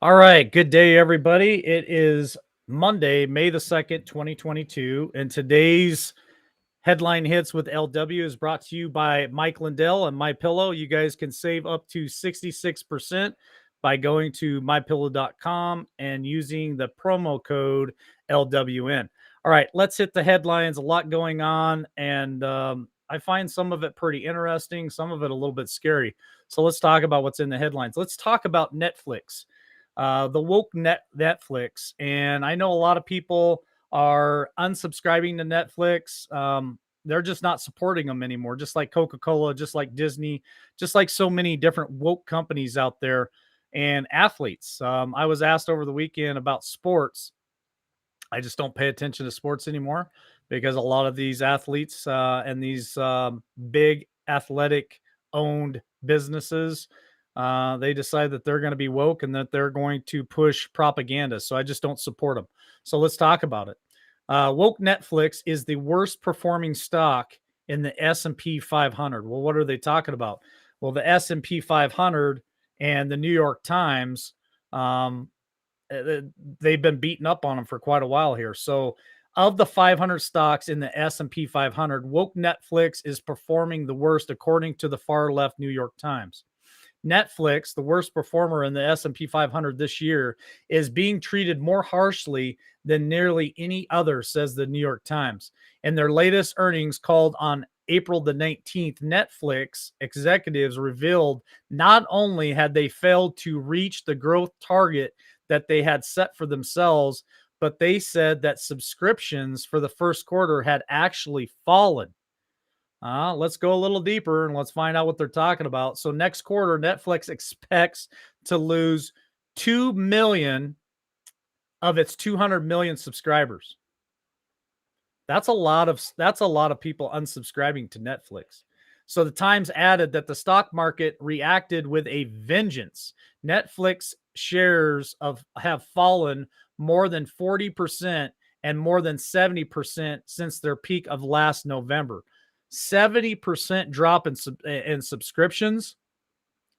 All right, good day, everybody. It is Monday, May the 2nd, 2022, and today's headline hits with LW is brought to you by Mike Lindell and My Pillow. You guys can save up to 66% by going to mypillow.com and using the promo code LWN. All right, let's hit the headlines. A lot going on, and I find some of it pretty interesting, some of it a little bit scary. So let's talk about what's in the headlines. Let's talk about Netflix, the woke Netflix. And I know a lot of people are unsubscribing to Netflix. They're just not supporting them anymore, just like Coca-Cola, just like Disney, just like so many different woke companies out there and athletes. I was asked over the weekend about sports. I just don't pay attention to sports anymore because a lot of these athletes and these big athletic owned businesses, they decide that they're going to be woke and that they're going to push propaganda. So I just don't support them. So let's talk about it. Woke Netflix is the worst performing stock in the S&P 500. Well, what are they talking about? Well, the S&P 500 and the New York Times, um, they've been beaten up on them for quite a while here. So, of the 500 stocks in the S&P 500, woke Netflix is performing the worst according to the far left New York Times. Netflix, the worst performer in the S&P 500 this year, is being treated more harshly than nearly any other, says the New York Times. In their latest earnings called on April the 19th, Netflix executives revealed not only had they failed to reach the growth target that they had set for themselves, but they said that subscriptions for the first quarter had actually fallen. Let's go a little deeper and let's find out what they're talking about. So next quarter, Netflix expects to lose 2 million of its 200 million subscribers. That's a lot of people unsubscribing to Netflix. So the Times added that the stock market reacted with a vengeance. Netflix shares have fallen more than 40% and more than 70% since their peak of last November. 70% drop in subscriptions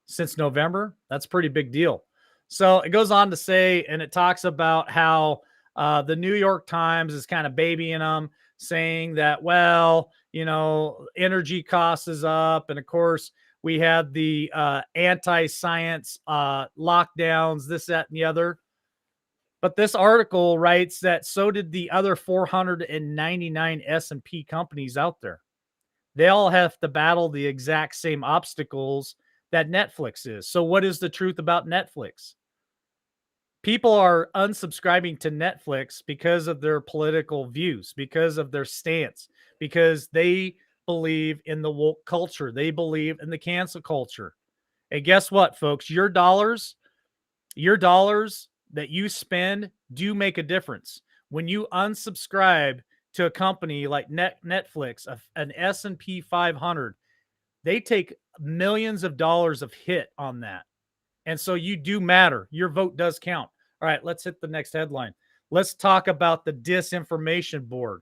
since November. That's a pretty big deal. So it goes on to say, and it talks about how the New York Times is kind of babying them, saying that, well, energy costs is up. And of course, we had the anti science lockdowns, this, that, and the other. But this article writes that so did the other 499 S&P companies out there. They all have to battle the exact same obstacles that Netflix is. So, what is the truth about Netflix? People are unsubscribing to Netflix because of their political views, because of their stance, because they believe in the woke culture. They believe in the cancel culture. And guess what, folks? Your dollars that you spend do make a difference. When you unsubscribe to a company like Netflix, an S&P 500, they take millions of dollars of hit on that. And so you do matter. Your vote does count. All right, let's hit the next headline. Let's talk about the disinformation board.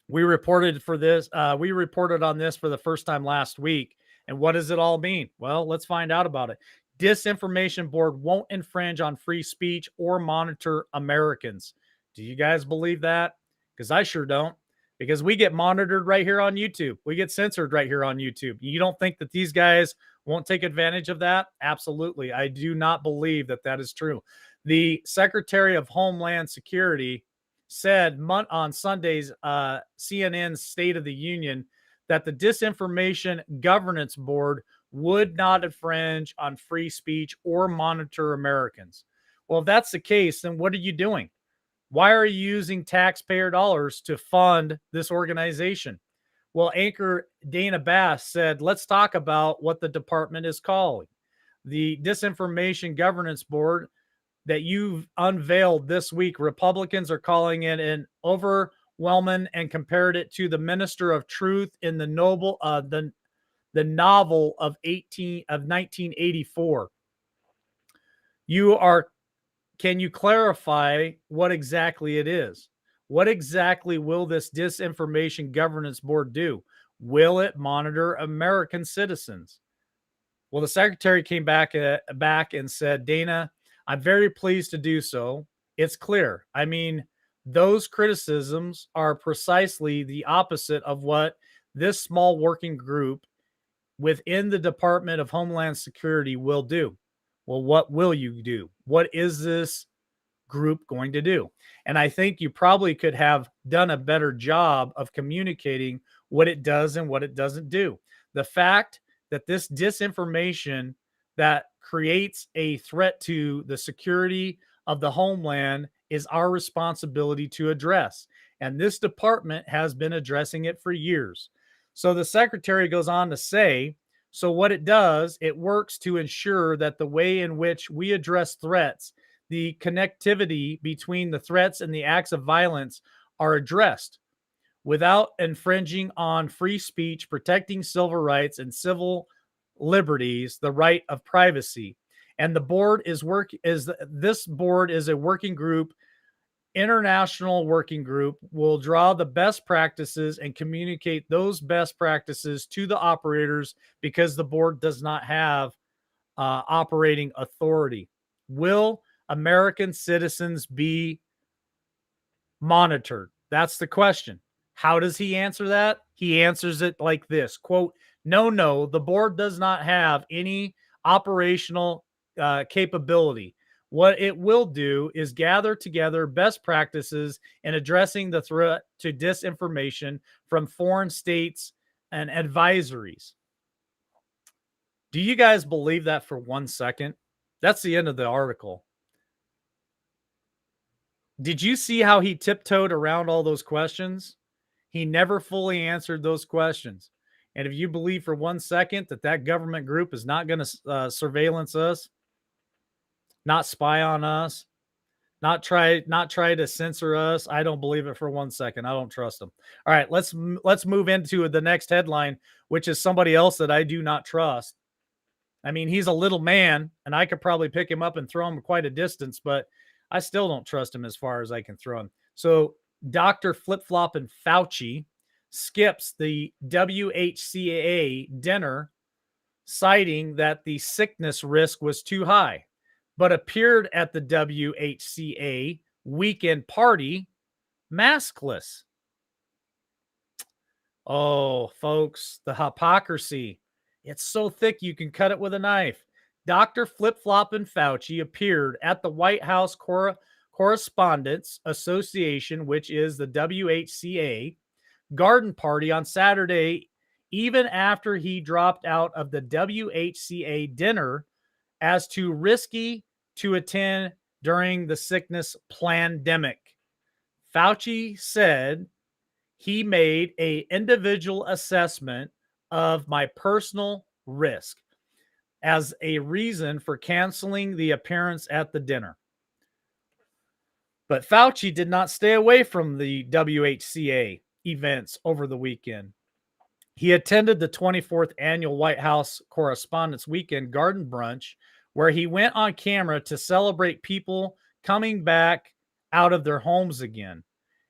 We reported for this. We reported on this for the first time last week. And what does it all mean? Well, let's find out about it. Disinformation board won't infringe on free speech or monitor Americans. Do you guys believe that? Because I sure don't. Because we get monitored right here on YouTube. We get censored right here on YouTube. You don't think that these guys won't take advantage of that? Absolutely. I do not believe that that is true. The Secretary of Homeland Security said on Sunday's CNN's State of the Union that the Disinformation Governance Board would not infringe on free speech or monitor Americans. Well, if that's the case, then what are you doing? Why are you using taxpayer dollars to fund this organization? Well, anchor Dana Bass said, let's talk about what the department is calling. The Disinformation Governance Board that you've unveiled this week, Republicans are calling it an overwhelming and compared it to the Minister of Truth in the novel of 1984. You are Can you clarify what exactly it is? What exactly will this Disinformation Governance Board do? Will it monitor American citizens? Well, the secretary came back and said, Dana, I'm very pleased to do so. It's clear. I mean, those criticisms are precisely the opposite of what this small working group within the Department of Homeland Security will do. Well, what will you do? What is this group going to do? And I think you probably could have done a better job of communicating what it does and what it doesn't do. The fact that this disinformation that creates a threat to the security of the homeland is our responsibility to address. And this department has been addressing it for years. So the secretary goes on to say, so what it does, it works to ensure that the way in which we address threats, the connectivity between the threats and the acts of violence are addressed without infringing on free speech, protecting civil rights and civil liberties, the right of privacy. And the board is this board is a working group, international working group, will draw the best practices and communicate those best practices to the operators because the board does not have operating authority. Will American citizens be monitored? That's the question. How does he answer that? He answers it like this, quote, no, the board does not have any operational capability. What it will do is gather together best practices in addressing the threat to disinformation from foreign states and advisories. Do you guys believe that for 1 second? That's the end of the article. Did you see how he tiptoed around all those questions? He never fully answered those questions. And if you believe for 1 second that that government group is not going to surveillance us, not spy on us, not try to censor us, I don't believe it for 1 second. I don't trust them. All right, let's move into the next headline, which is somebody else that I do not trust. I mean, he's a little man, and I could probably pick him up and throw him quite a distance, but I still don't trust him as far as I can throw him. So Dr. Flip Flop and Fauci skips the WHCA dinner, citing that the sickness risk was too high, but appeared at the WHCA weekend party maskless. Oh, folks, the hypocrisy. It's so thick you can cut it with a knife. Dr. Flip Flop and Fauci appeared at the White House Correspondents Association, which is the WHCA, garden party on Saturday, even after he dropped out of the WHCA dinner as too risky to attend during the sickness pandemic. Fauci said he made an individual assessment of my personal risk as a reason for canceling the appearance at the dinner. But Fauci did not stay away from the WHCA events over the weekend. He attended the 24th annual White House Correspondents' Weekend Garden Brunch, where he went on camera to celebrate people coming back out of their homes again.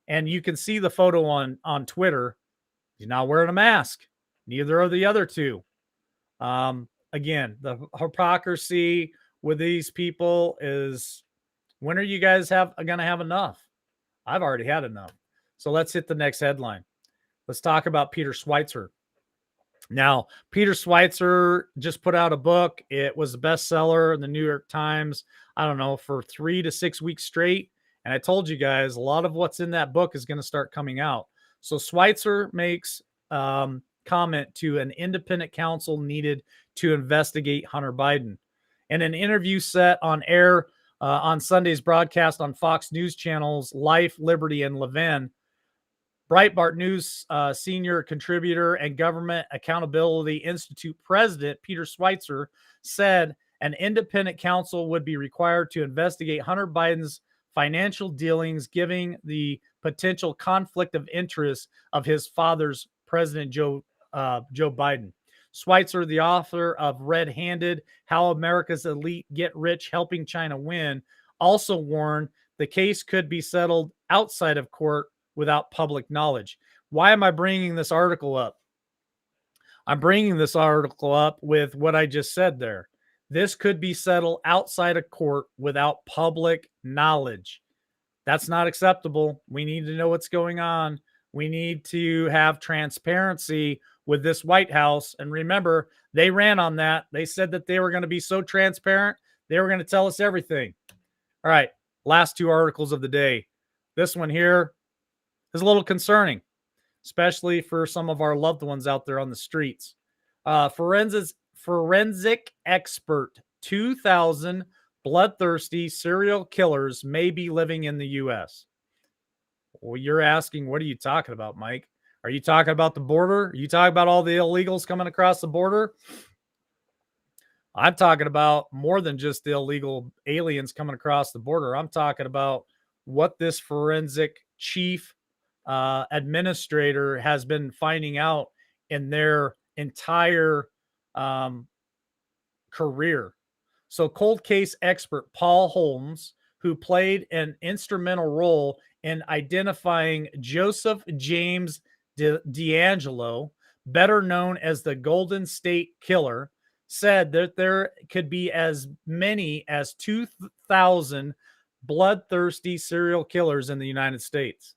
And you can see the photo on Twitter. He's not wearing a mask. Neither are the other two. Again, the hypocrisy with these people is, when are you guys going to have enough? I've already had enough. So let's hit the next headline. Let's talk about Peter Schweizer. Now, Peter Schweizer just put out a book. It was a bestseller in the New York Times, I don't know, for 3 to 6 weeks straight. And I told you guys, a lot of what's in that book is going to start coming out. So Schweizer makes comment to an independent counsel needed to investigate Hunter Biden. In an interview set on air on Sunday's broadcast on Fox News channels Life, Liberty, and Levin, Breitbart News senior contributor and Government Accountability Institute president Peter Schweizer said an independent counsel would be required to investigate Hunter Biden's financial dealings, given the potential conflict of interest of his father's President Joe Biden. Schweizer, the author of Red-Handed: How America's Elite Get Rich Helping China Win, also warned the case could be settled outside of court without public knowledge. Why am I bringing this article up? I'm bringing this article up with what I just said there. This could be settled outside of court without public knowledge. That's not acceptable. We need to know what's going on. We need to have transparency with this White House. And remember, they ran on that. They said that they were going to be so transparent, they were going to tell us everything. All right, last two articles of the day. This one here is a little concerning, especially for some of our loved ones out there on the streets. Forensic expert, 2,000 bloodthirsty serial killers may be living in the U.S. Well, you're asking, what are you talking about, Mike? Are you talking about the border? Are you talking about all the illegals coming across the border? I'm talking about more than just the illegal aliens coming across the border. I'm talking about what this forensic chief administrator has been finding out in their entire career. So, cold case expert Paul Holmes, who played an instrumental role in identifying Joseph James DeAngelo, better known as the Golden State Killer, said that there could be as many as 2,000 bloodthirsty serial killers in the United States.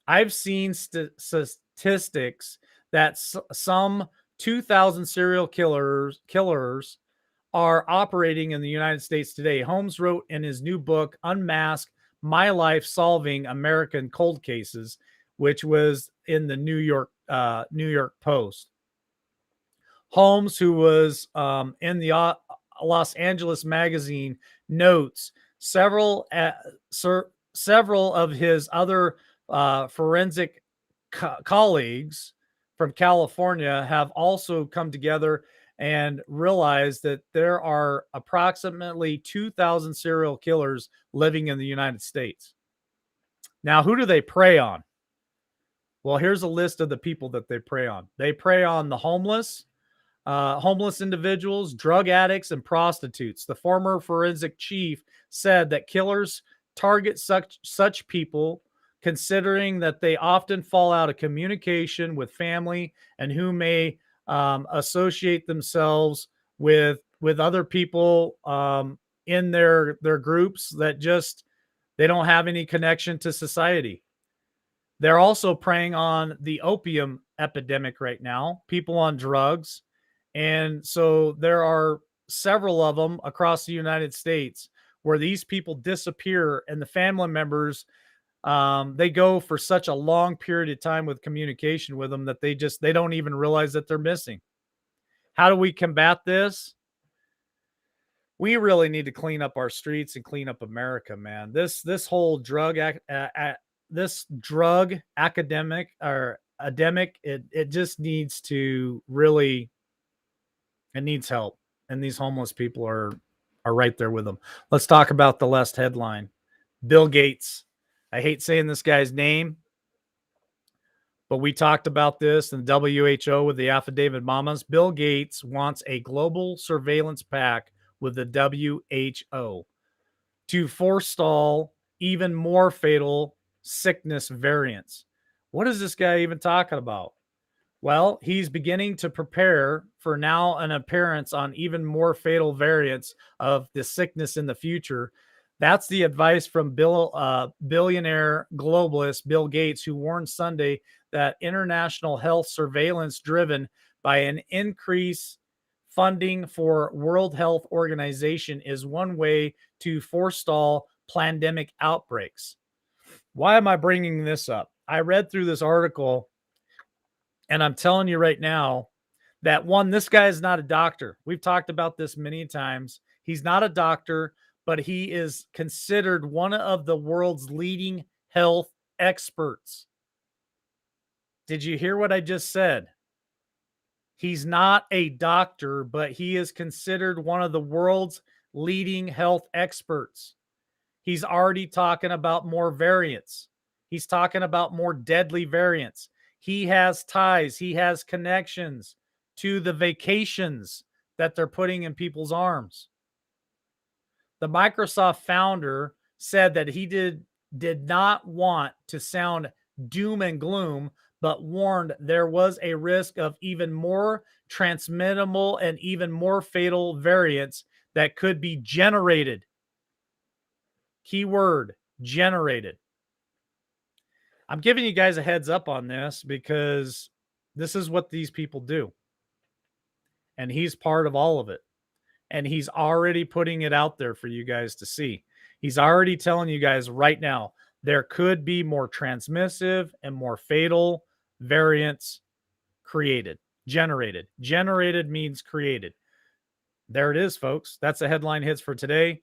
I've seen statistics that some 2,000 serial killers are operating in the United States today. Holmes wrote in his new book, Unmask My Life Solving American Cold Cases, which was in the New York Post. Holmes, who was in the Los Angeles Magazine, notes several of his other forensic colleagues from California have also come together and realized that there are approximately 2,000 serial killers living in the United States. Now, who do they prey on? Well, here's a list of the people that they prey on. They prey on the homeless individuals, drug addicts, and prostitutes. The former forensic chief said that killers target such people, considering that they often fall out of communication with family and who may associate themselves with other people in their groups that just they don't have any connection to society. They're also preying on the opium epidemic right now, people on drugs. And so there are several of them across the United States where these people disappear and the family members, they go for such a long period of time with communication with them that they don't even realize that they're missing. How do we combat this? We really need to clean up our streets and clean up America, man. This whole drug academic or endemic, it just needs to really, it needs help. And these homeless people are right there with them. Let's talk about the last headline. Bill Gates. I hate saying this guy's name, but we talked about this in the WHO with the affidavit mamas. Bill Gates wants a global surveillance pact with the WHO to forestall even more fatal sickness variants. What is this guy even talking about? Well, he's beginning to prepare for now an appearance on even more fatal variants of the sickness in the future. That's the advice from billionaire globalist Bill Gates, who warned Sunday that international health surveillance driven by an increase funding for World Health Organization is one way to forestall pandemic outbreaks. Why am I bringing this up? I read through this article, and I'm telling you right now that one, this guy is not a doctor. We've talked about this many times. He's not a doctor, but he is considered one of the world's leading health experts. Did you hear what I just said? He's not a doctor, but he is considered one of the world's leading health experts. He's already talking about more variants. He's talking about more deadly variants. He has ties, he has connections to the vacations that they're putting in people's arms. The Microsoft founder said that he did not want to sound doom and gloom, but warned there was a risk of even more transmittable and even more fatal variants that could be generated. Keyword, generated. I'm giving you guys a heads up on this because this is what these people do. And he's part of all of it. And he's already putting it out there for you guys to see. He's already telling you guys right now, there could be more transmissive and more fatal variants created, generated. Generated means created. There it is, folks. That's the headline hits for today.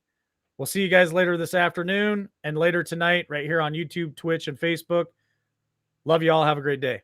We'll see you guys later this afternoon and later tonight right here on YouTube, Twitch, and Facebook. Love you all. Have a great day.